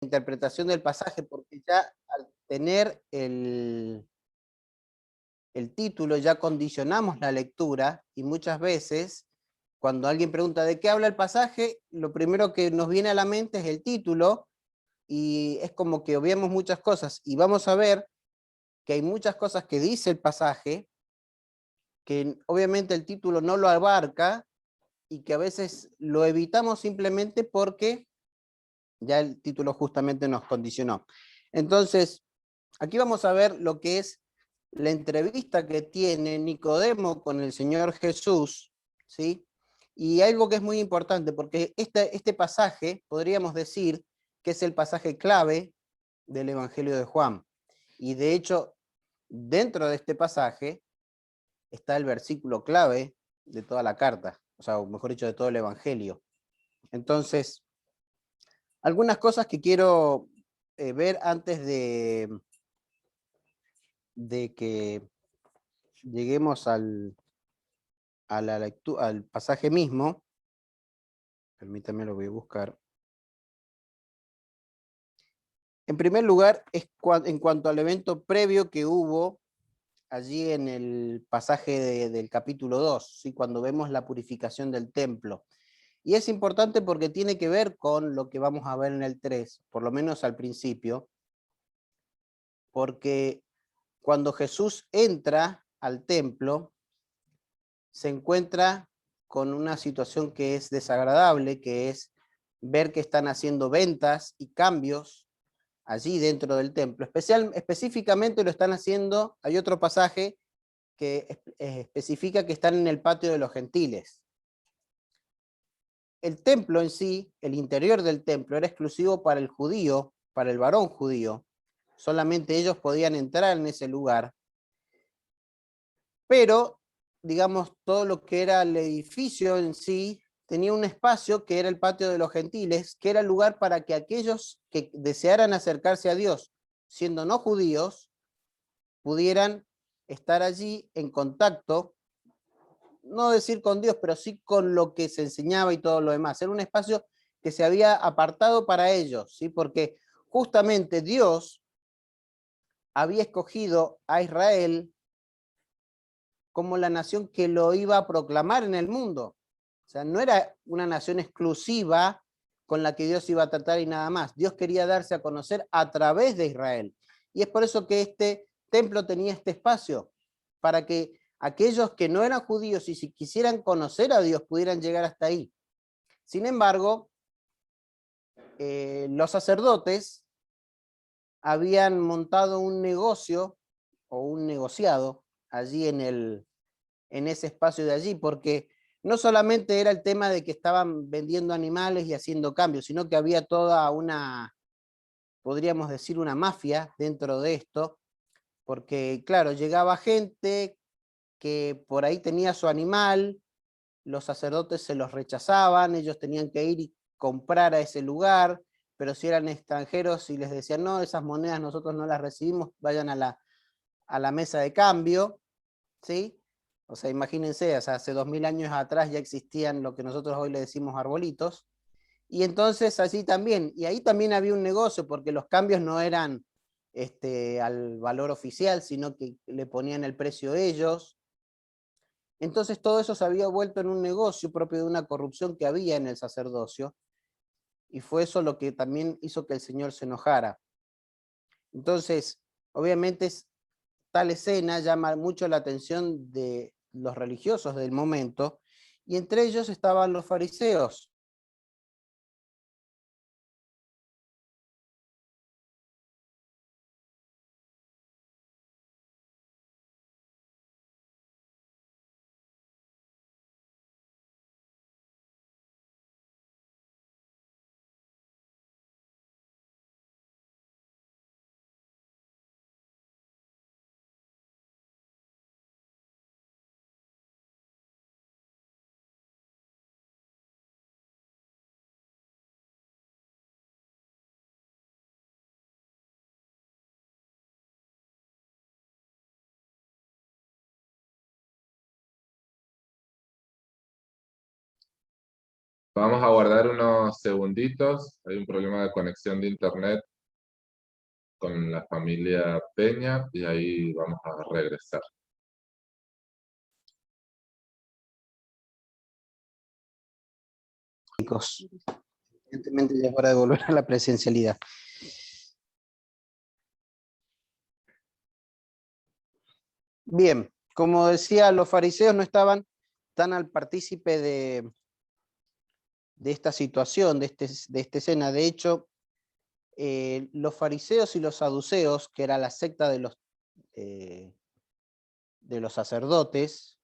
interpretación del pasaje, porque ya al tener el título ya condicionamos la lectura y muchas veces cuando alguien pregunta de qué habla el pasaje, lo primero que nos viene a la mente es el título y es como que obviamos muchas cosas y vamos a ver que hay muchas cosas que dice el pasaje que obviamente el título no lo abarca y que a veces lo evitamos simplemente porque ya el título justamente nos condicionó. Entonces, aquí vamos a ver lo que es la entrevista que tiene Nicodemo con el Señor Jesús, ¿sí? Y algo que es muy importante, porque este pasaje podríamos decir que es el pasaje clave del Evangelio de Juan. Y de hecho, dentro de este pasaje está el versículo clave de toda la carta, o sea, o mejor dicho, de todo el Evangelio. Entonces, algunas cosas que quiero ver antes de que lleguemos al pasaje mismo. Permítame, lo voy a buscar. En primer lugar, en cuanto al evento previo que hubo allí en el pasaje del capítulo 2, ¿sí? Cuando vemos la purificación del templo. Y es importante porque tiene que ver con lo que vamos a ver en el 3, por lo menos al principio, porque cuando Jesús entra al templo, se encuentra con una situación que es desagradable, que es ver que están haciendo ventas y cambios allí dentro del templo. Específicamente lo están haciendo, hay otro pasaje que especifica que están en el patio de los gentiles. El templo en sí, el interior del templo, era exclusivo para el judío, para el varón judío. Solamente ellos podían entrar en ese lugar. Pero, digamos, todo lo que era el edificio en sí tenía un espacio que era el patio de los gentiles, que era el lugar para que aquellos que desearan acercarse a Dios, siendo no judíos, pudieran estar allí en contacto, no decir con Dios, pero sí con lo que se enseñaba y todo lo demás. Era un espacio que se había apartado para ellos, ¿sí? Porque justamente Dios había escogido a Israel como la nación que lo iba a proclamar en el mundo. O sea, no era una nación exclusiva con la que Dios iba a tratar y nada más. Dios quería darse a conocer a través de Israel. Y es por eso que este templo tenía este espacio, para que aquellos que no eran judíos y si quisieran conocer a Dios pudieran llegar hasta ahí. Sin embargo, los sacerdotes habían montado un negocio o un negociado allí en ese espacio de allí, porque no solamente era el tema de que estaban vendiendo animales y haciendo cambios, sino que había toda una, podríamos decir, una mafia dentro de esto, porque claro, llegaba gente que por ahí tenía su animal, los sacerdotes se los rechazaban, ellos tenían que ir y comprar a ese lugar, pero si eran extranjeros y les decían, no, esas monedas nosotros no las recibimos, vayan a la mesa de cambio, ¿sí? O sea, imagínense, o sea, hace 2000 años atrás ya existían lo que nosotros hoy le decimos arbolitos, y entonces así también, y ahí también había un negocio, porque los cambios no eran al valor oficial, sino que le ponían el precio ellos. Entonces todo eso se había vuelto en un negocio propio de una corrupción que había en el sacerdocio, y fue eso lo que también hizo que el Señor se enojara. Entonces, obviamente tal escena llama mucho la atención de los religiosos del momento, y entre ellos estaban los fariseos. Vamos a guardar unos segunditos. Hay un problema de conexión de internet con la familia Peña y ahí vamos a regresar. Evidentemente ya es hora de volver a la presencialidad. Bien, como decía, los fariseos no estaban tan al partícipe de esta situación, de esta escena. De hecho, los fariseos y los saduceos, que era la secta de los sacerdotes,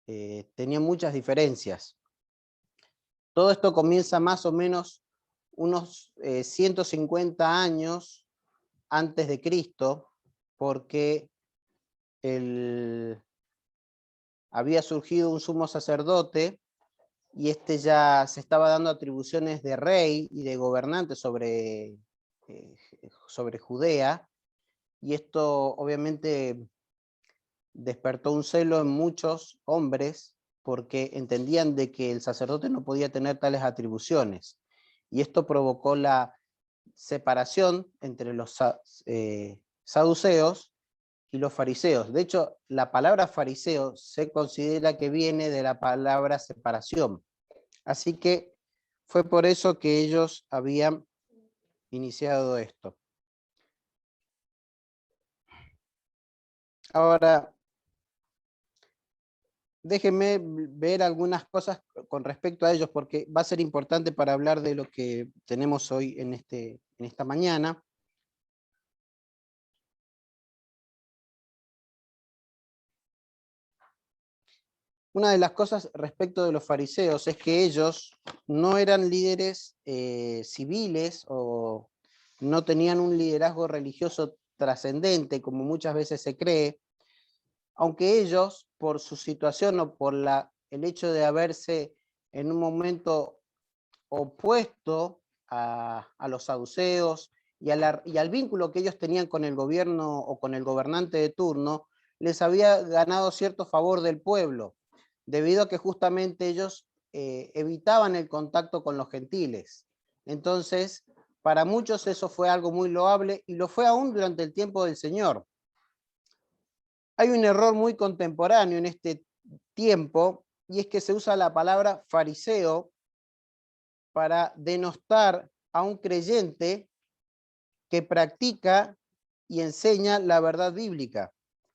tenían muchas diferencias. Todo esto comienza más o menos unos 150 años antes de Cristo, porque había surgido un sumo sacerdote y este ya se estaba dando atribuciones de rey y de gobernante sobre Judea, y esto obviamente despertó un celo en muchos hombres porque entendían de que el sacerdote no podía tener tales atribuciones, y esto provocó la separación entre los saduceos y los fariseos. De hecho, la palabra fariseo se considera que viene de la palabra separación. Así que fue por eso que ellos habían iniciado esto. Ahora, déjenme ver algunas cosas con respecto a ellos, porque va a ser importante para hablar de lo que tenemos hoy en esta mañana. Una de las cosas respecto de los fariseos es que ellos no eran líderes civiles o no tenían un liderazgo religioso trascendente, como muchas veces se cree, aunque ellos, por su situación o por el hecho de haberse en un momento opuesto a los saduceos y al vínculo que ellos tenían con el gobierno o con el gobernante de turno, les había ganado cierto favor del pueblo, debido a que justamente ellos evitaban el contacto con los gentiles. Entonces, para muchos eso fue algo muy loable, y lo fue aún durante el tiempo del Señor. Hay un error muy contemporáneo en este tiempo, y es que se usa la palabra fariseo para denostar a un creyente que practica y enseña la verdad bíblica,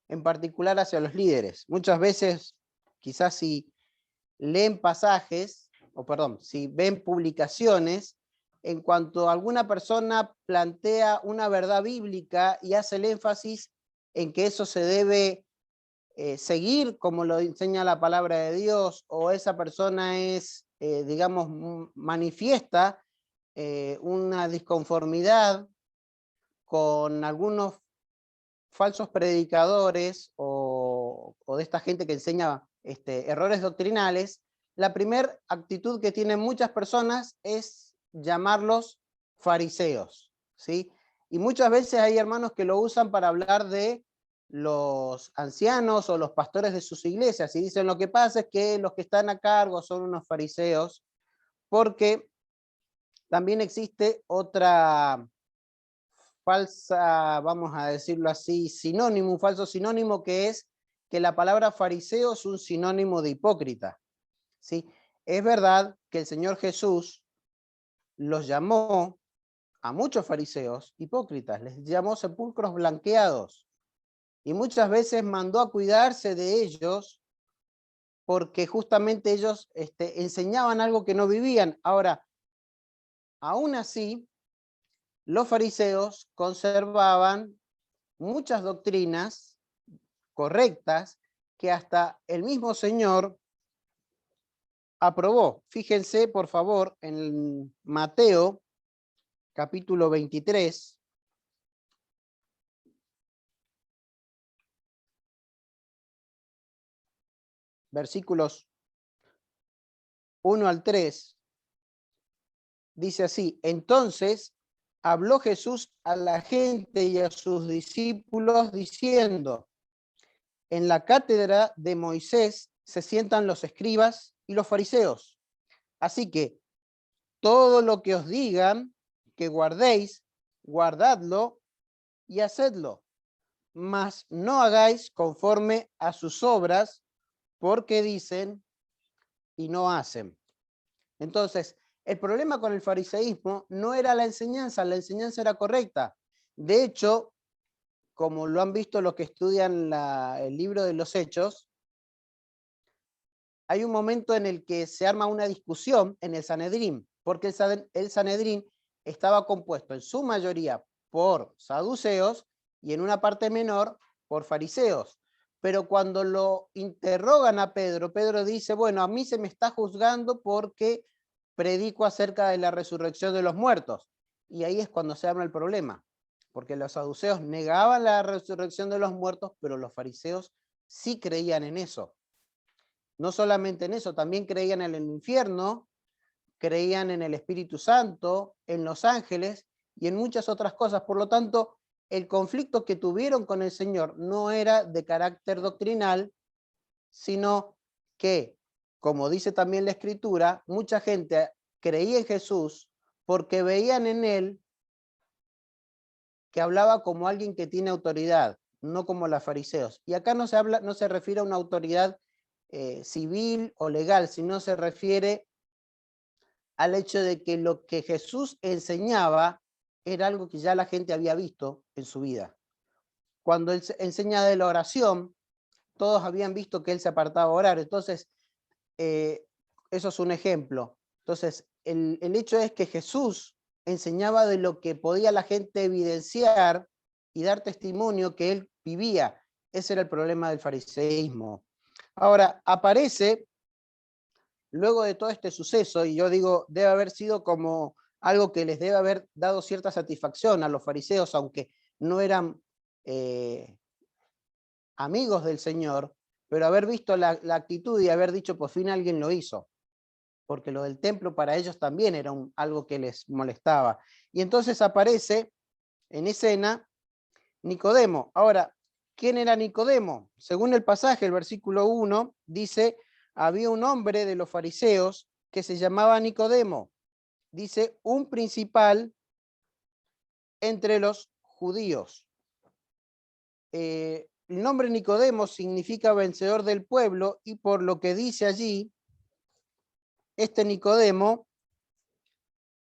en particular hacia los líderes. Muchas veces, quizás si leen pasajes, si ven publicaciones, en cuanto alguna persona plantea una verdad bíblica y hace el énfasis en que eso se debe seguir como lo enseña la palabra de Dios, o esa persona es, manifiesta una disconformidad con algunos falsos predicadores o de esta gente que enseña errores doctrinales, la primera actitud que tienen muchas personas es llamarlos fariseos, ¿sí? Y muchas veces hay hermanos que lo usan para hablar de los ancianos o los pastores de sus iglesias, y dicen: lo que pasa es que los que están a cargo son unos fariseos, porque también existe otra falsa, vamos a decirlo así, sinónimo, un falso sinónimo, que es que la palabra fariseo es un sinónimo de hipócrita, ¿sí? Es verdad que el Señor Jesús los llamó a muchos fariseos hipócritas, les llamó sepulcros blanqueados, y muchas veces mandó a cuidarse de ellos porque justamente ellos enseñaban algo que no vivían. Ahora, aún así, los fariseos conservaban muchas doctrinas correctas que hasta el mismo Señor aprobó. Fíjense, por favor, en Mateo, capítulo 23, versículos 1 al 3, dice así: entonces habló Jesús a la gente y a sus discípulos diciendo: en la cátedra de Moisés se sientan los escribas y los fariseos. Así que todo lo que os digan que guardéis, guardadlo y hacedlo, mas no hagáis conforme a sus obras, porque dicen y no hacen. Entonces, el problema con el fariseísmo no era la enseñanza era correcta. De hecho, como lo han visto los que estudian el libro de los Hechos, hay un momento en el que se arma una discusión en el Sanedrín, porque el Sanedrín estaba compuesto en su mayoría por saduceos y en una parte menor por fariseos. Pero cuando lo interrogan a Pedro, Pedro dice, bueno, a mí se me está juzgando porque predico acerca de la resurrección de los muertos. Y ahí es cuando se arma el problema, porque los saduceos negaban la resurrección de los muertos, pero los fariseos sí creían en eso. No solamente en eso, también creían en el infierno, creían en el Espíritu Santo, en los ángeles y en muchas otras cosas. Por lo tanto, el conflicto que tuvieron con el Señor no era de carácter doctrinal, sino que, como dice también la Escritura, mucha gente creía en Jesús porque veían en él que hablaba como alguien que tiene autoridad, no como los fariseos. Y acá no se refiere a una autoridad civil o legal, sino se refiere al hecho de que lo que Jesús enseñaba era algo que ya la gente había visto en su vida. Cuando él enseña de la oración, todos habían visto que él se apartaba a orar. Entonces, eso es un ejemplo. Entonces, el hecho es que Jesús enseñaba de lo que podía la gente evidenciar y dar testimonio que él vivía. Ese era el problema del fariseísmo. Ahora, aparece, luego de todo este suceso, y yo digo, debe haber sido como algo que les debe haber dado cierta satisfacción a los fariseos, aunque no eran amigos del Señor, pero haber visto la actitud y haber dicho, por fin alguien lo hizo, porque lo del templo para ellos también era algo que les molestaba. Y entonces aparece en escena Nicodemo. Ahora, ¿quién era Nicodemo? Según el pasaje, el versículo 1, dice, había un hombre de los fariseos que se llamaba Nicodemo, dice, un principal entre los judíos. El nombre Nicodemo significa vencedor del pueblo y por lo que dice allí, este Nicodemo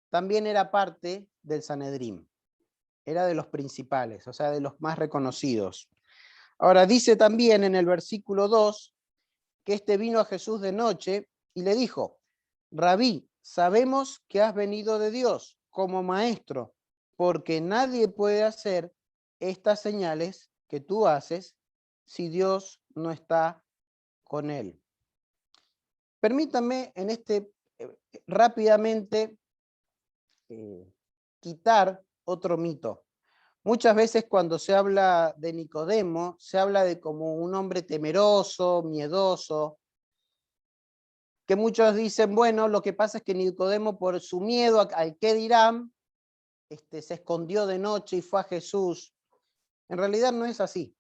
también era parte del Sanedrín, era de los principales, o sea, de los más reconocidos. Ahora dice también en el versículo 2 que este vino a Jesús de noche y le dijo, Rabí, sabemos que has venido de Dios como maestro, porque nadie puede hacer estas señales que tú haces si Dios no está con él. Permítanme en rápidamente quitar otro mito. Muchas veces cuando se habla de Nicodemo, se habla de como un hombre temeroso, miedoso, que muchos dicen, bueno, lo que pasa es que Nicodemo por su miedo al qué dirán, se escondió de noche y fue a Jesús. En realidad no es así.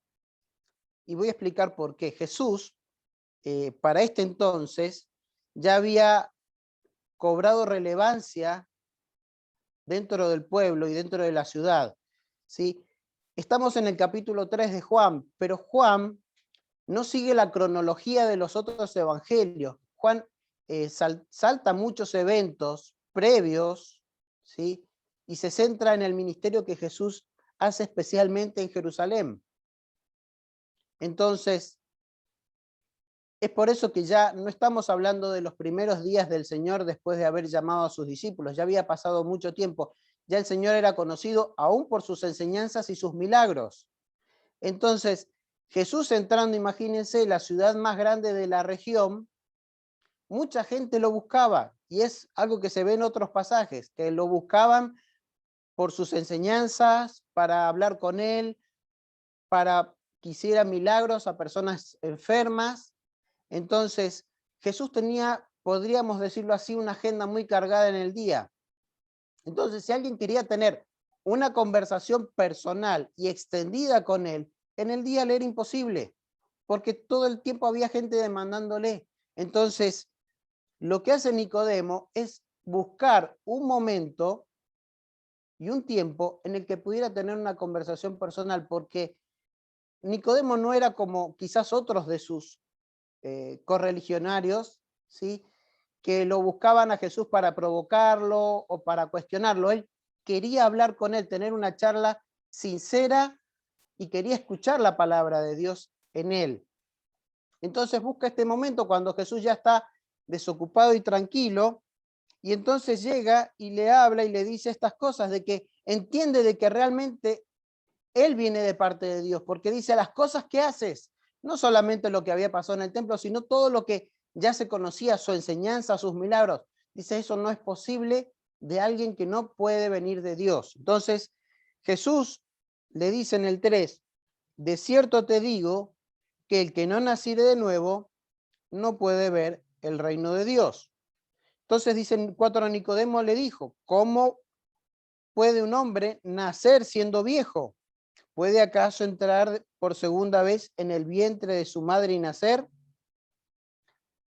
Y voy a explicar por qué. Jesús, para este entonces, ya había cobrado relevancia dentro del pueblo y dentro de la ciudad, ¿sí? Estamos en el capítulo 3 de Juan, pero Juan no sigue la cronología de los otros evangelios. Juan salta muchos eventos previos, ¿sí? Y se centra en el ministerio que Jesús hace especialmente en Jerusalén. Entonces, es por eso que ya no estamos hablando de los primeros días del Señor después de haber llamado a sus discípulos. Ya había pasado mucho tiempo. Ya el Señor era conocido aún por sus enseñanzas y sus milagros. Entonces, Jesús entrando, imagínense, la ciudad más grande de la región, mucha gente lo buscaba. Y es algo que se ve en otros pasajes, que lo buscaban por sus enseñanzas, para hablar con él, para que hiciera milagros a personas enfermas. Entonces, Jesús tenía, podríamos decirlo así, una agenda muy cargada en el día. Entonces, si alguien quería tener una conversación personal y extendida con él, en el día le era imposible, porque todo el tiempo había gente demandándole. Entonces, lo que hace Nicodemo es buscar un momento y un tiempo en el que pudiera tener una conversación personal, porque Nicodemo no era como quizás otros de sus correligionarios, ¿sí?, que lo buscaban a Jesús para provocarlo o para cuestionarlo. Él quería hablar con él, tener una charla sincera y quería escuchar la palabra de Dios en él. Entonces busca este momento cuando Jesús ya está desocupado y tranquilo, y entonces llega y le habla y le dice estas cosas, de que entiende de que realmente él viene de parte de Dios, porque dice las cosas que haces, no solamente lo que había pasado en el templo, sino todo lo que ya se conocía, su enseñanza, sus milagros. Dice, eso no es posible de alguien que no puede venir de Dios. Entonces, Jesús le dice en el 3, de cierto te digo que el que no naciere de nuevo no puede ver el reino de Dios. Entonces dicen 4, Nicodemo le dijo, ¿cómo puede un hombre nacer siendo viejo? ¿Puede acaso entrar por segunda vez en el vientre de su madre y nacer?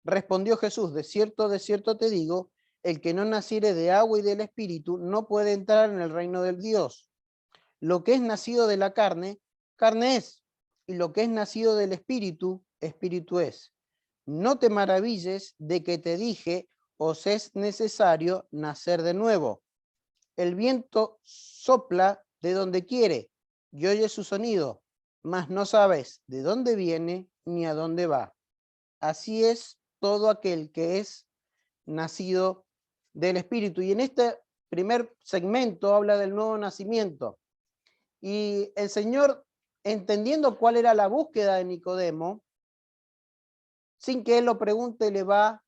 Respondió Jesús, de cierto te digo, el que no naciere de agua y del espíritu no puede entrar en el reino del Dios. Lo que es nacido de la carne, carne es, y lo que es nacido del espíritu, espíritu es. No te maravilles de que te dije, os es necesario nacer de nuevo. El viento sopla de donde quiere y oye su sonido, mas no sabes de dónde viene ni a dónde va. Así es todo aquel que es nacido del Espíritu. Y en este primer segmento habla del nuevo nacimiento. Y el Señor, entendiendo cuál era la búsqueda de Nicodemo, sin que él lo pregunte, le va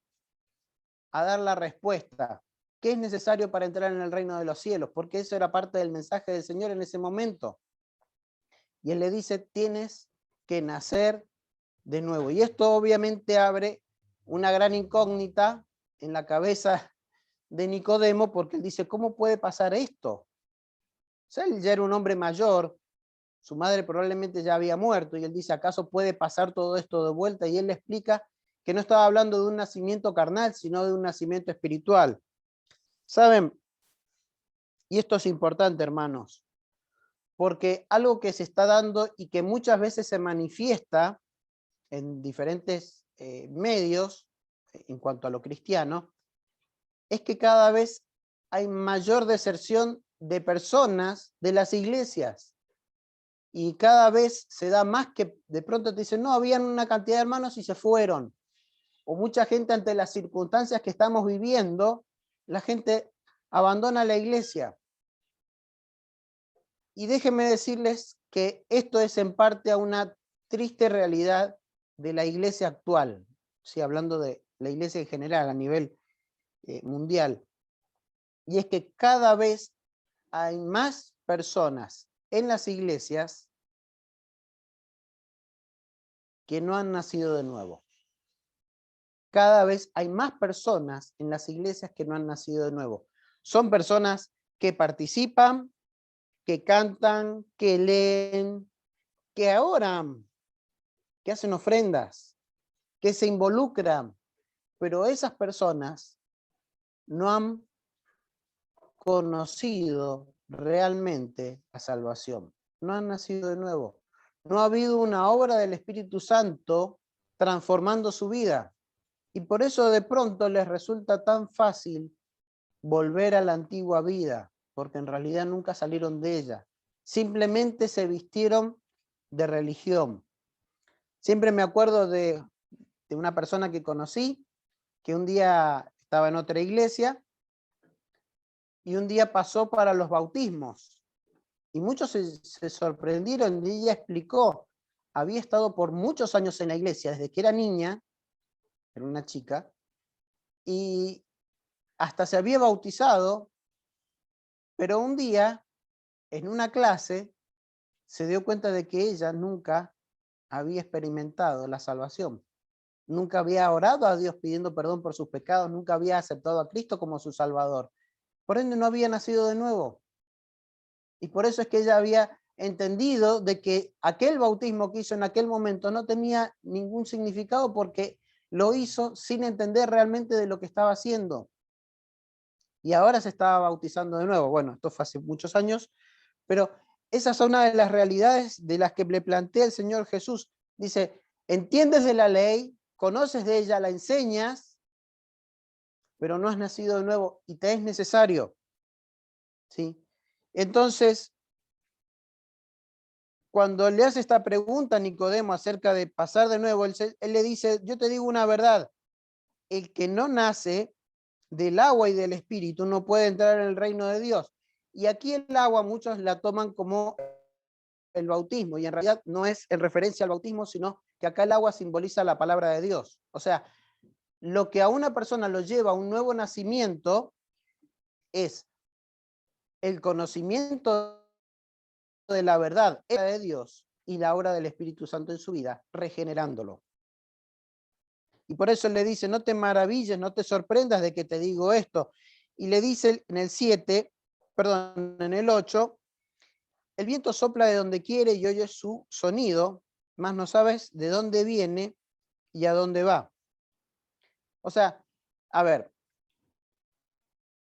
a dar la respuesta. ¿Qué es necesario para entrar en el reino de los cielos? Porque eso era parte del mensaje del Señor en ese momento. Y él le dice, tienes que nacer de nuevo. Y esto obviamente abre una gran incógnita en la cabeza de Nicodemo, porque él dice, ¿cómo puede pasar esto? O sea, él ya era un hombre mayor, su madre probablemente ya había muerto, y él dice, ¿acaso puede pasar todo esto de vuelta? Y él le explica que no estaba hablando de un nacimiento carnal, sino de un nacimiento espiritual. ¿Saben? Y esto es importante, hermanos, porque algo que se está dando y que muchas veces se manifiesta en diferentes medios, en cuanto a lo cristiano, es que cada vez hay mayor deserción de personas de las iglesias. Y cada vez se da más que de pronto te dicen, no, habían una cantidad de hermanos y se fueron. O mucha gente ante las circunstancias que estamos viviendo, la gente abandona la iglesia. Y déjenme decirles que esto es en parte a una triste realidad de la iglesia actual, ¿sí? Hablando de la iglesia en general a nivel mundial. Y es que cada vez hay más personas en las iglesias que no han nacido de nuevo. Cada vez hay más personas en las iglesias que no han nacido de nuevo. Son personas que participan, que cantan, que leen, que oran, que hacen ofrendas, que se involucran, pero esas personas no han conocido realmente la salvación, no han nacido de nuevo. No ha habido una obra del Espíritu Santo transformando su vida. Y por eso de pronto les resulta tan fácil volver a la antigua vida, porque en realidad nunca salieron de ella. Simplemente se vistieron de religión. Siempre me acuerdo de una persona que conocí, que un día estaba en otra iglesia y un día pasó para los bautismos. Y muchos se sorprendieron y ella explicó, había estado por muchos años en la iglesia, desde que era niña, era una chica, y hasta se había bautizado, pero un día, en una clase, se dio cuenta de que ella nunca había experimentado la salvación. Nunca había orado a Dios pidiendo perdón por sus pecados, nunca había aceptado a Cristo como su Salvador. Por ende, no había nacido de nuevo. Y por eso es que ella había entendido de que aquel bautismo que hizo en aquel momento no tenía ningún significado porque lo hizo sin entender realmente de lo que estaba haciendo. y ahora se estaba bautizando de nuevo. Bueno, esto fue hace muchos años, pero esa es una de las realidades de las que le plantea el Señor Jesús. Dice, entiendes de la ley, conoces de ella, la enseñas, pero no has nacido de nuevo y te es necesario. ¿Sí? Entonces, cuando le hace esta pregunta a Nicodemo acerca de pasar de nuevo, él le dice, yo te digo una verdad, el que no nace del agua y del espíritu no puede entrar en el reino de Dios. Y aquí el agua muchos la toman como el bautismo, y en realidad no es en referencia al bautismo, sino que acá el agua simboliza la palabra de Dios. O sea, lo que a una persona lo lleva a un nuevo nacimiento es el conocimiento de la verdad de Dios y la obra del Espíritu Santo en su vida, regenerándolo. Y por eso él le dice, no te maravilles, no te sorprendas de que te digo esto. Y le dice en el 7, perdón, en el 8, el viento sopla de donde quiere y oyes su sonido, mas no sabes de dónde viene y a dónde va. O sea, a ver,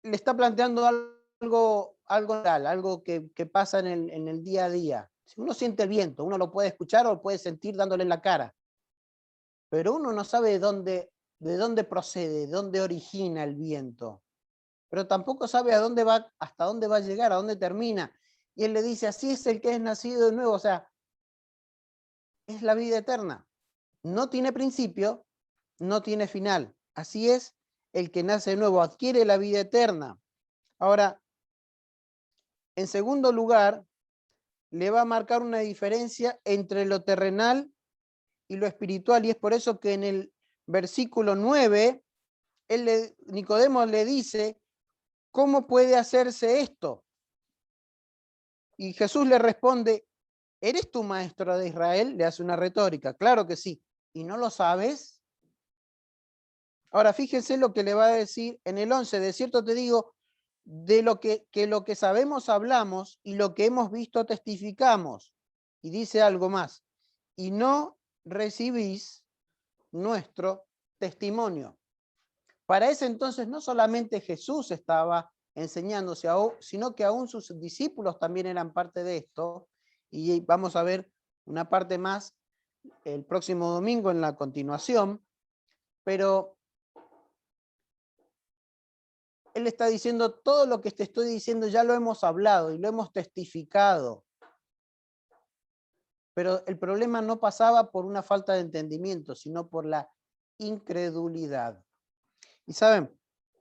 le está planteando algo real, algo que pasa en el día a día. Si uno siente el viento, uno lo puede escuchar o lo puede sentir dándole en la cara, pero uno no sabe de dónde procede, de dónde origina el viento, pero tampoco sabe a dónde va, hasta dónde va a llegar, a dónde termina. Y él le dice, así es el que es nacido de nuevo, o sea, es la vida eterna. No tiene principio, no tiene final. Así es el que nace de nuevo, adquiere la vida eterna. Ahora, en segundo lugar, le va a marcar una diferencia entre lo terrenal y lo espiritual, y es por eso que en el versículo 9, Nicodemo le dice, ¿cómo puede hacerse esto? Y Jesús le responde, ¿eres tú maestro de Israel? Le hace una retórica, claro que sí. ¿Y no lo sabes? Ahora fíjense lo que le va a decir en el 11, de cierto te digo, de lo que sabemos hablamos y lo que hemos visto testificamos. Y dice algo más, y no recibís nuestro testimonio. Para ese entonces no solamente Jesús estaba enseñándose, sino que aún sus discípulos también eran parte de esto, y vamos a ver una parte más el próximo domingo en la continuación, pero él está diciendo, todo lo que te estoy diciendo ya lo hemos hablado y lo hemos testificado, pero el problema no pasaba por una falta de entendimiento, sino por la incredulidad. Y saben,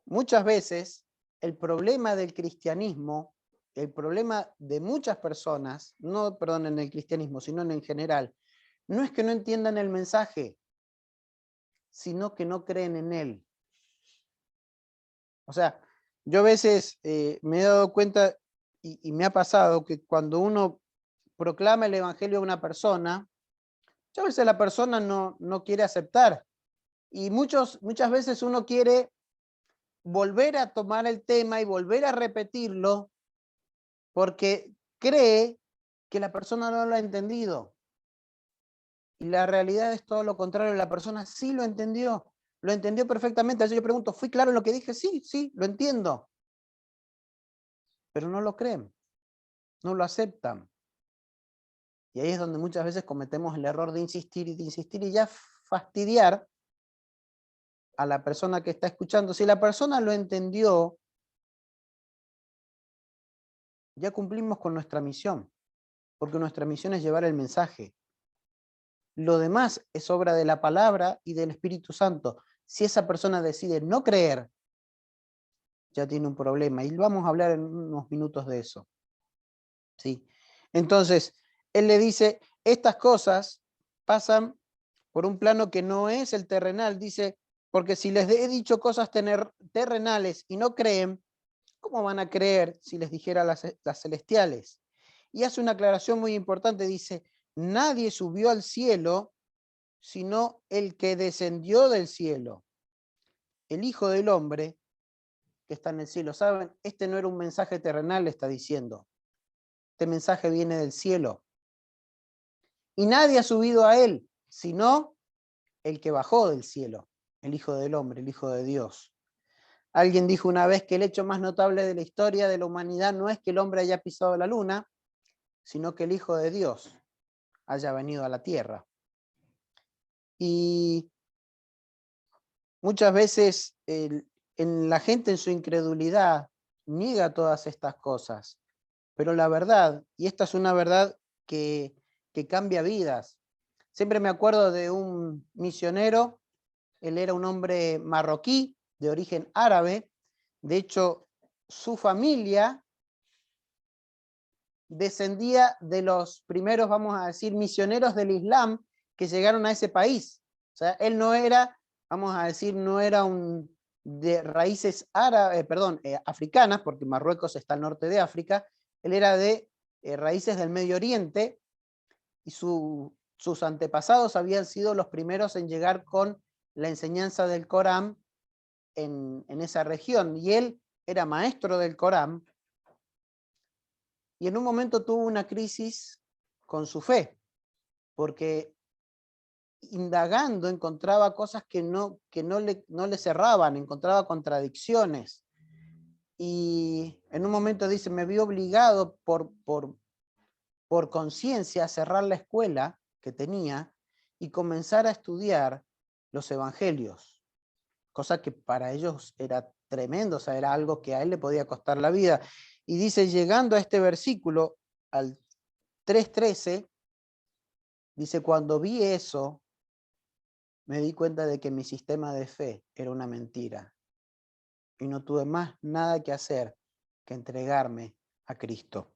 muchas veces el problema del cristianismo, el problema de muchas personas, no, perdón, en el cristianismo, sino en general, no es que no entiendan el mensaje, sino que no creen en él. O sea, yo a veces me he dado cuenta y me ha pasado que cuando uno proclama el evangelio a una persona, muchas veces la persona no quiere aceptar. Y muchas veces uno quiere volver a tomar el tema y volver a repetirlo porque cree que la persona no lo ha entendido. Y la realidad es todo lo contrario, la persona sí lo entendió perfectamente. Así yo pregunto, ¿fui claro en lo que dije? Sí, sí, lo entiendo. Pero no lo creen, no lo aceptan. Y ahí es donde muchas veces cometemos el error de insistir y ya fastidiar a la persona que está escuchando. Si la persona lo entendió, ya cumplimos con nuestra misión, porque nuestra misión es llevar el mensaje. Lo demás es obra de la palabra y del Espíritu Santo. Si esa persona decide no creer, ya tiene un problema. Y vamos a hablar en unos minutos de eso. ¿Sí? Entonces, él le dice, estas cosas pasan por un plano que no es el terrenal. Dice, porque si les he dicho cosas terrenales y no creen, ¿cómo van a creer si les dijera las celestiales? Y hace una aclaración muy importante. Dice, nadie subió al cielo sino el que descendió del cielo, el Hijo del Hombre que está en el cielo. ¿Saben? Este no era un mensaje terrenal, le está diciendo. Este mensaje viene del cielo. Y nadie ha subido a él, sino el que bajó del cielo, el Hijo del Hombre, el Hijo de Dios. Alguien dijo una vez que el hecho más notable de la historia de la humanidad no es que el hombre haya pisado la luna, sino que el Hijo de Dios haya venido a la tierra. Y muchas veces en la gente en su incredulidad niega todas estas cosas, pero la verdad, y esta es una verdad que cambia vidas. Siempre me acuerdo de un misionero, él era un hombre marroquí, de origen árabe, de hecho su familia descendía de los primeros, vamos a decir, misioneros del Islam que llegaron a ese país. O sea, él no era, vamos a decir, no era un de raíces árabes, africanas, porque Marruecos está al norte de África, él era de raíces del Medio Oriente, y sus antepasados habían sido los primeros en llegar con la enseñanza del Corán en esa región, y él era maestro del Corán, y en un momento tuvo una crisis con su fe, porque indagando encontraba cosas que no le cerraban, encontraba contradicciones. Y en un momento dice, me vi obligado por conciencia a cerrar la escuela que tenía y comenzar a estudiar los evangelios, cosa que para ellos era tremendo, o sea, era algo que a él le podía costar la vida. Y dice, llegando a este versículo, al 3:13, dice, cuando vi eso, me di cuenta de que mi sistema de fe era una mentira y no tuve más nada que hacer que entregarme a Cristo.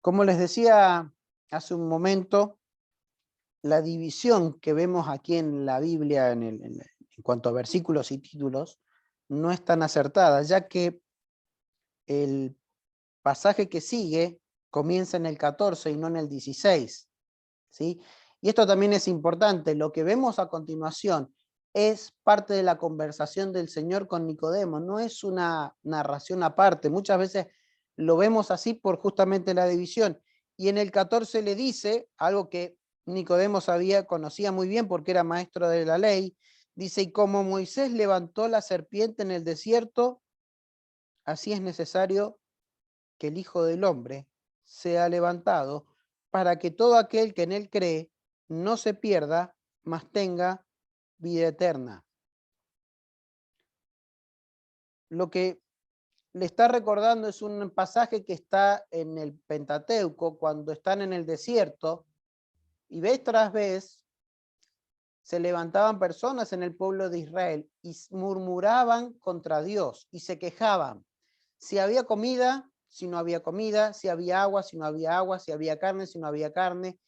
Como les decía hace un momento, la división que vemos aquí en la Biblia en cuanto a versículos y títulos no es tan acertada, ya que el pasaje que sigue comienza en el 14 y no en el 16. ¿Sí? Y esto también es importante, lo que vemos a continuación es parte de la conversación del Señor con Nicodemo, no es una narración aparte, muchas veces lo vemos así por justamente la división. Y en el 14 le dice algo que Nicodemo conocía muy bien porque era maestro de la ley, dice, y como Moisés levantó la serpiente en el desierto, así es necesario que el Hijo del Hombre sea levantado, para que todo aquel que en él cree no se pierda, mas tenga vida eterna. Lo que le está recordando es un pasaje que está en el Pentateuco, cuando están en el desierto, y vez tras vez se levantaban personas en el pueblo de Israel y murmuraban contra Dios y se quejaban. Si había comida, si no había comida, si había agua, si no había agua, si había carne, si no había carne.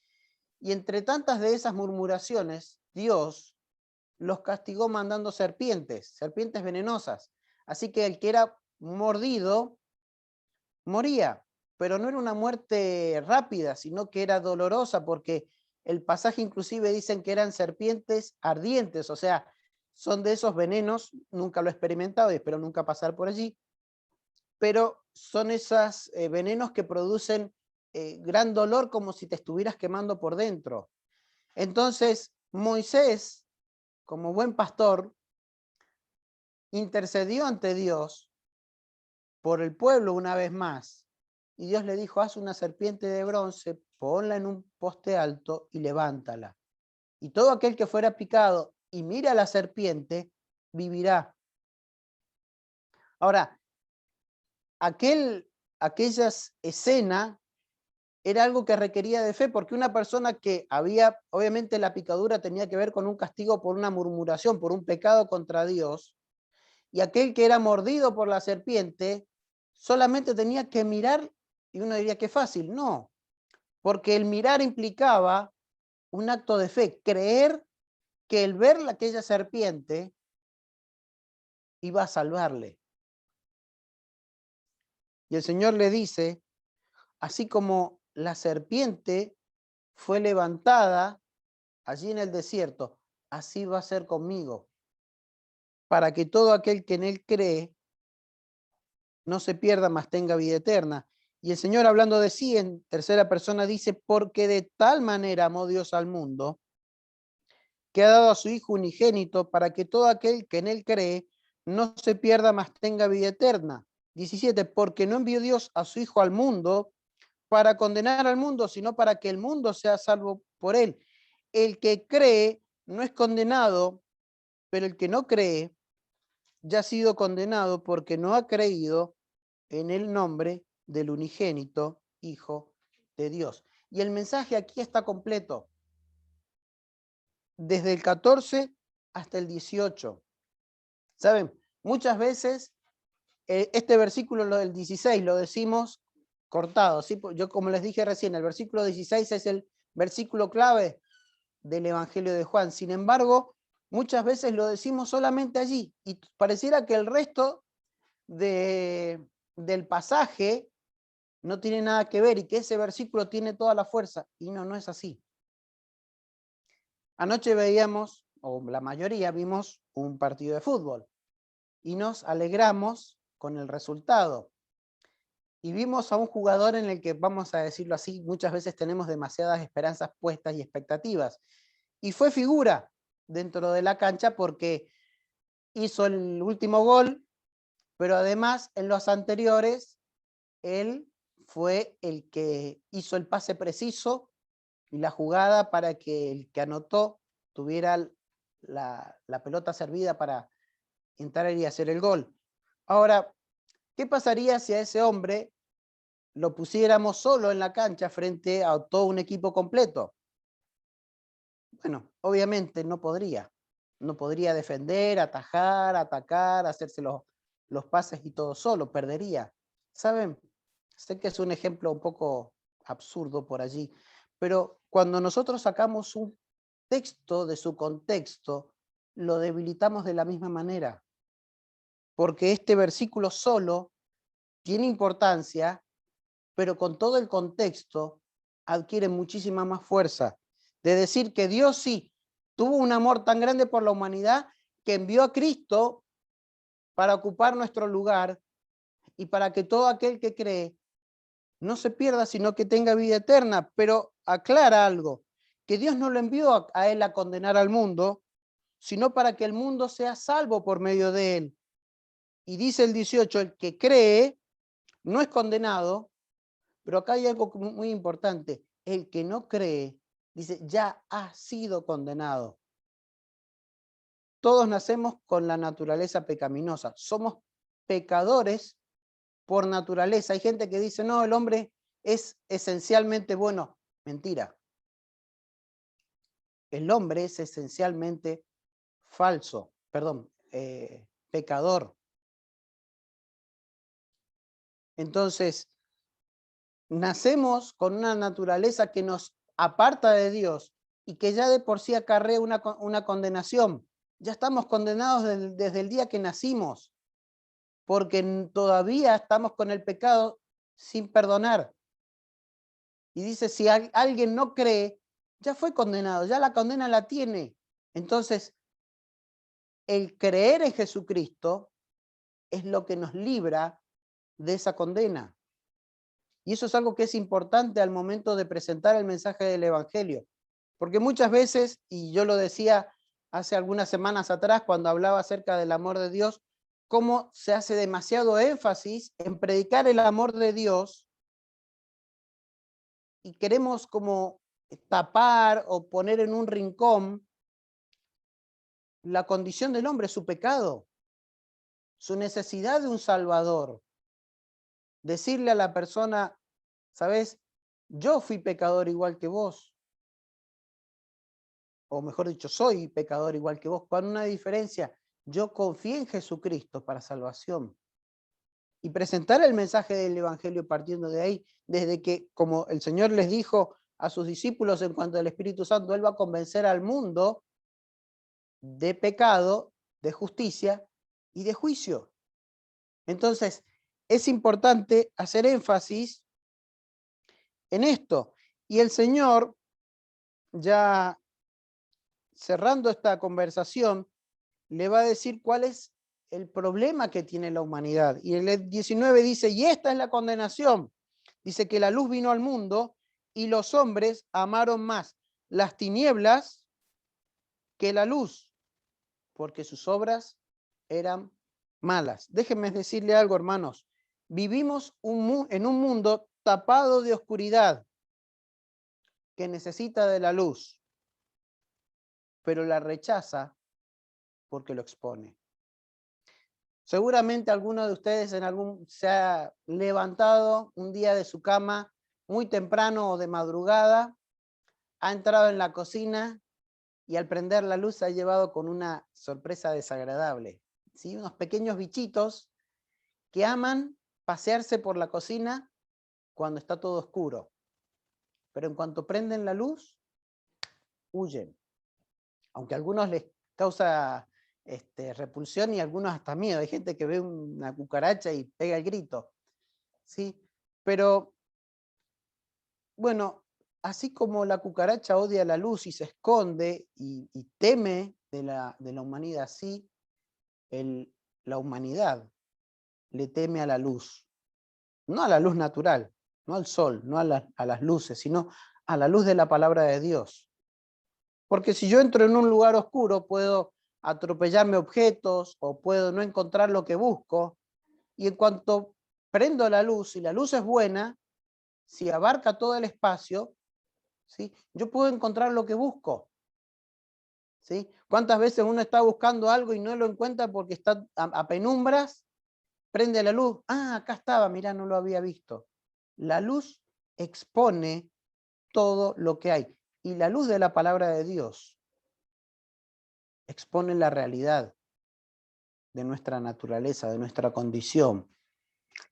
Y entre tantas de esas murmuraciones, Dios los castigó mandando serpientes venenosas. Así que el que era mordido moría, pero no era una muerte rápida, sino que era dolorosa, porque el pasaje inclusive dicen que eran serpientes ardientes, o sea, son de esos venenos, nunca lo he experimentado y espero nunca pasar por allí, pero son esos venenos que producen gran dolor, como si te estuvieras quemando por dentro. Entonces, Moisés, como buen pastor, intercedió ante Dios por el pueblo una vez más. Y Dios le dijo, haz una serpiente de bronce, ponla en un poste alto y levántala. Y todo aquel que fuera picado y mira a la serpiente, vivirá. Ahora, aquella escena era algo que requería de fe, porque una persona que había, obviamente la picadura tenía que ver con un castigo por una murmuración, por un pecado contra Dios, y aquel que era mordido por la serpiente solamente tenía que mirar, y uno diría que fácil, no, porque el mirar implicaba un acto de fe, creer que el ver aquella serpiente iba a salvarle. Y el Señor le dice, así como la serpiente fue levantada allí en el desierto, así va a ser conmigo, para que todo aquel que en él cree no se pierda, mas tenga vida eterna. Y el Señor, hablando de sí en tercera persona, dice, porque de tal manera amó Dios al mundo, que ha dado a su Hijo unigénito, para que todo aquel que en él cree no se pierda, mas tenga vida eterna. 17, porque no envió Dios a su Hijo al mundo para condenar al mundo, sino para que el mundo sea salvo por él. El que cree no es condenado, pero el que no cree ya ha sido condenado porque no ha creído en el nombre del unigénito Hijo de Dios. Y el mensaje aquí está completo, desde el 14 hasta el 18. ¿Saben? Muchas veces este versículo, lo del 16, lo decimos cortado. ¿Sí? Yo, como les dije recién, el versículo 16 es el versículo clave del Evangelio de Juan. Sin embargo, muchas veces lo decimos solamente allí y pareciera que el resto del pasaje no tiene nada que ver y que ese versículo tiene toda la fuerza. Y no, no es así. Anoche veíamos, o la mayoría vimos, un partido de fútbol y nos alegramos con el resultado. Y vimos a un jugador en el que, vamos a decirlo así, muchas veces tenemos demasiadas esperanzas puestas y expectativas. Y fue figura dentro de la cancha porque hizo el último gol, pero además en los anteriores él fue el que hizo el pase preciso y la jugada para que el que anotó tuviera la pelota servida para entrar y hacer el gol. Ahora, ¿qué pasaría si a ese hombre lo pusiéramos solo en la cancha frente a todo un equipo completo? Bueno, obviamente no podría. No podría defender, atajar, atacar, hacerse los pases y todo solo, perdería. ¿Saben? Sé que es un ejemplo un poco absurdo por allí, pero cuando nosotros sacamos un texto de su contexto, lo debilitamos de la misma manera, porque este versículo solo tiene importancia, pero con todo el contexto adquiere muchísima más fuerza. De decir que Dios sí tuvo un amor tan grande por la humanidad que envió a Cristo para ocupar nuestro lugar y para que todo aquel que cree no se pierda, sino que tenga vida eterna. Pero aclara algo, que Dios no lo envió a él a condenar al mundo, sino para que el mundo sea salvo por medio de él. Y dice el 18, el que cree no es condenado, pero acá hay algo muy importante. El que no cree, dice, ya ha sido condenado. Todos nacemos con la naturaleza pecaminosa. Somos pecadores por naturaleza. Hay gente que dice, no, el hombre es esencialmente bueno. Mentira. El hombre es esencialmente falso, perdón, pecador. Entonces, nacemos con una naturaleza que nos aparta de Dios y que ya de por sí acarrea una condenación. Ya estamos condenados desde el día que nacimos, porque todavía estamos con el pecado sin perdonar. Y dice, si alguien no cree, ya fue condenado, ya la condena la tiene. Entonces, el creer en Jesucristo es lo que nos libra de esa condena. Y eso es algo que es importante al momento de presentar el mensaje del Evangelio. Porque muchas veces, y yo lo decía hace algunas semanas atrás cuando hablaba acerca del amor de Dios, cómo se hace demasiado énfasis en predicar el amor de Dios y queremos como tapar o poner en un rincón la condición del hombre, su pecado, su necesidad de un Salvador. Decirle a la persona, ¿sabes? Yo fui pecador igual que vos. O mejor dicho, soy pecador igual que vos. ¿Con una diferencia? Yo confié en Jesucristo para salvación. Y presentar el mensaje del Evangelio partiendo de ahí, desde que, como el Señor les dijo a sus discípulos en cuanto al Espíritu Santo, Él va a convencer al mundo de pecado, de justicia y de juicio. Entonces, es importante hacer énfasis en esto. Y el Señor, ya cerrando esta conversación, le va a decir cuál es el problema que tiene la humanidad. Y el 19 dice, y esta es la condenación. Dice que la luz vino al mundo y los hombres amaron más las tinieblas que la luz, porque sus obras eran malas. Déjenme decirle algo, hermanos. Vivimos en un mundo tapado de oscuridad que necesita de la luz, pero la rechaza porque lo expone. Seguramente alguno de ustedes se ha levantado un día de su cama muy temprano o de madrugada, ha entrado en la cocina y al prender la luz se ha llevado con una sorpresa desagradable. ¿Sí? Unos pequeños bichitos que aman pasearse por la cocina cuando está todo oscuro. Pero en cuanto prenden la luz, huyen. Aunque a algunos les causa repulsión y a algunos hasta miedo. Hay gente que ve una cucaracha y pega el grito. ¿Sí? Pero, bueno, así como la cucaracha odia la luz y se esconde y teme de la humanidad, así la humanidad le teme a la luz. No a la luz natural, no al sol, no a las luces, sino a la luz de la palabra de Dios. Porque si yo entro en un lugar oscuro, puedo atropellarme objetos o puedo no encontrar lo que busco. Y en cuanto prendo la luz, y la luz es buena, si abarca todo el espacio, ¿sí? Yo puedo encontrar lo que busco. ¿Sí? ¿Cuántas veces uno está buscando algo y no lo encuentra porque está a penumbras? Prende la luz. Ah, acá estaba, mirá, no lo había visto. La luz expone todo lo que hay. Y la luz de la palabra de Dios expone la realidad de nuestra naturaleza, de nuestra condición.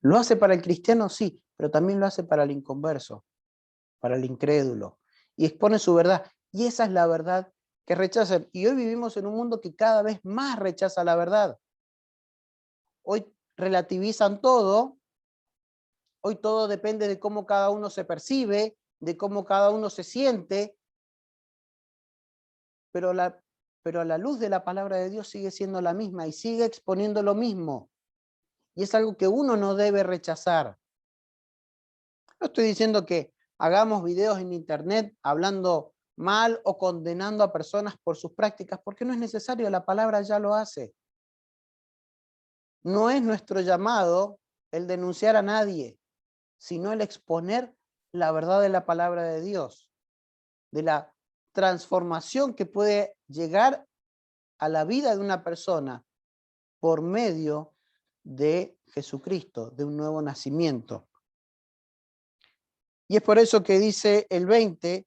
¿Lo hace para el cristiano? Sí, pero también lo hace para el inconverso, para el incrédulo. Y expone su verdad. Y esa es la verdad que rechazan. Y hoy vivimos en un mundo que cada vez más rechaza la verdad. Hoy relativizan todo. Hoy todo depende de cómo cada uno se percibe, de cómo cada uno se siente. Pero la luz de la palabra de Dios sigue siendo la misma y sigue exponiendo lo mismo. Y es algo que uno no debe rechazar. No estoy diciendo que hagamos videos en internet hablando mal o condenando a personas por sus prácticas, porque no es necesario, la palabra ya lo hace. No es nuestro llamado el denunciar a nadie, sino el exponer la verdad de la palabra de Dios, de la transformación que puede llegar a la vida de una persona por medio de Jesucristo, de un nuevo nacimiento. Y es por eso que dice el 20,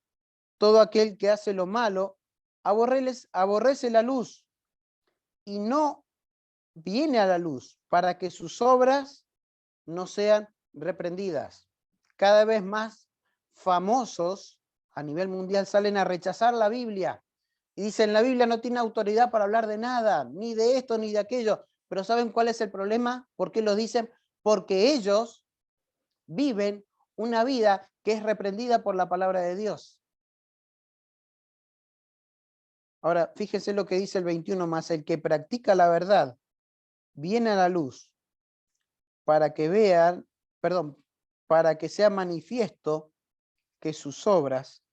todo aquel que hace lo malo, aborrece la luz y no viene a la luz para que sus obras no sean reprendidas. Cada vez más famosos a nivel mundial salen a rechazar la Biblia y dicen la Biblia no tiene autoridad para hablar de nada, ni de esto ni de aquello. Pero ¿saben cuál es el problema? ¿Por qué lo dicen? Porque ellos viven una vida que es reprendida por la palabra de Dios. Ahora, fíjense lo que dice el 21 más, el que practica la verdad viene a la luz para que vean, para que sea manifiesto que sus obras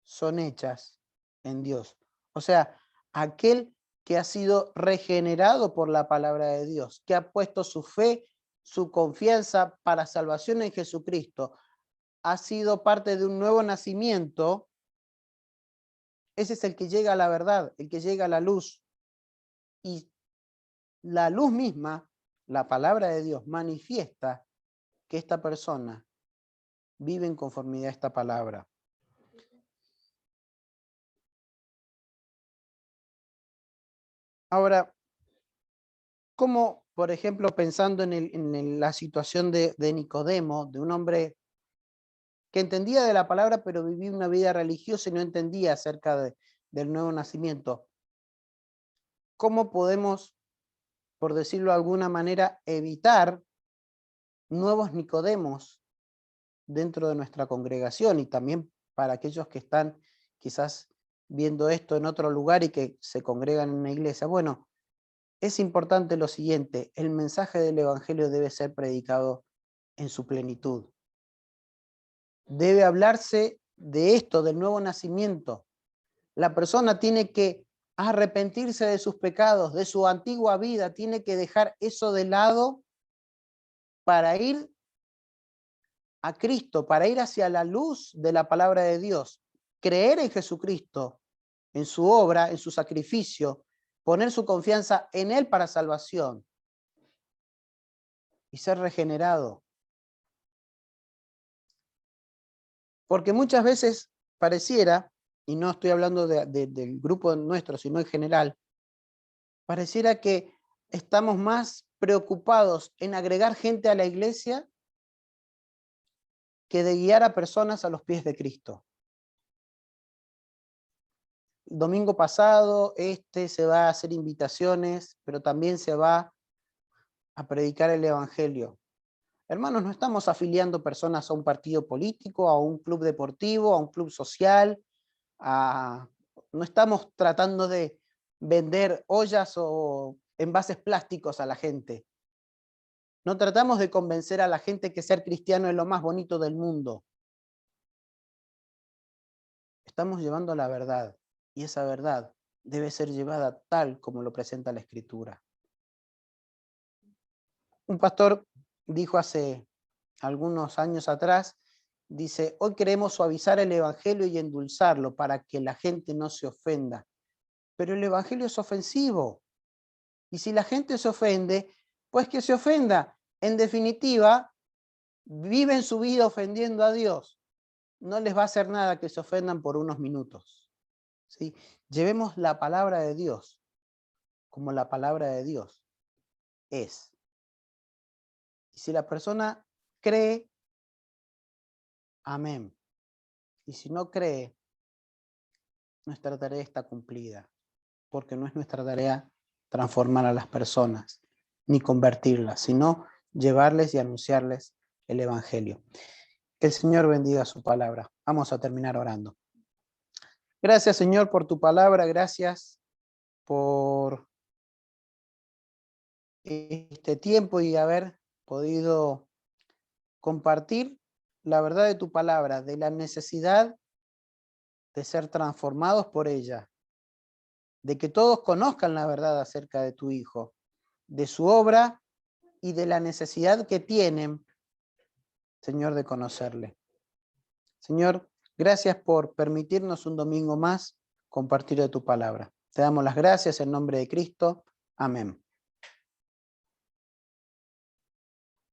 son hechas en Dios. O sea, aquel que ha sido regenerado por la palabra de Dios, que ha puesto su fe, su confianza para salvación en Jesucristo, ha sido parte de un nuevo nacimiento. Ese es el que llega a la verdad, el que llega a la luz. Y la luz misma, la palabra de Dios, manifiesta que esta persona vive en conformidad a esta palabra. Ahora, ¿cómo, por ejemplo, pensando en la situación de Nicodemo, de un hombre que entendía de la palabra, pero vivía una vida religiosa y no entendía acerca del nuevo nacimiento? ¿Cómo podemos, por decirlo de alguna manera, evitar nuevos Nicodemos dentro de nuestra congregación y también para aquellos que están quizás viendo esto en otro lugar y que se congregan en una iglesia? Bueno, es importante lo siguiente, el mensaje del Evangelio debe ser predicado en su plenitud. Debe hablarse de esto, del nuevo nacimiento. La persona tiene que a arrepentirse de sus pecados, de su antigua vida. Tiene que dejar eso de lado para ir a Cristo, para ir hacia la luz de la palabra de Dios. Creer en Jesucristo, en su obra, en su sacrificio, poner su confianza en Él para salvación y ser regenerado. Porque muchas veces pareciera, y no estoy hablando del grupo nuestro, sino en general, pareciera que estamos más preocupados en agregar gente a la iglesia que de guiar a personas a los pies de Cristo. El domingo pasado se va a hacer invitaciones, pero también se va a predicar el Evangelio. Hermanos, no estamos afiliando personas a un partido político, a un club deportivo, a un club social, no estamos tratando de vender ollas o envases plásticos a la gente. No tratamos de convencer a la gente que ser cristiano es lo más bonito del mundo. Estamos llevando la verdad, y esa verdad debe ser llevada tal como lo presenta la Escritura. Un pastor dijo hace algunos años atrás, dice, hoy queremos suavizar el Evangelio y endulzarlo para que la gente no se ofenda. Pero el Evangelio es ofensivo. Y si la gente se ofende, pues que se ofenda. En definitiva, viven su vida ofendiendo a Dios. No les va a hacer nada que se ofendan por unos minutos. ¿Sí? Llevemos la palabra de Dios como la palabra de Dios es. Y si la persona cree, amén. Y si no cree, nuestra tarea está cumplida, porque no es nuestra tarea transformar a las personas, ni convertirlas, sino llevarles y anunciarles el Evangelio. Que el Señor bendiga su palabra. Vamos a terminar orando. Gracias, Señor, por tu palabra. Gracias por este tiempo y haber podido compartir la verdad de tu palabra, de la necesidad de ser transformados por ella, de que todos conozcan la verdad acerca de tu Hijo, de su obra y de la necesidad que tienen, Señor, de conocerle. Señor, gracias por permitirnos un domingo más compartir de tu palabra. Te damos las gracias en nombre de Cristo. Amén.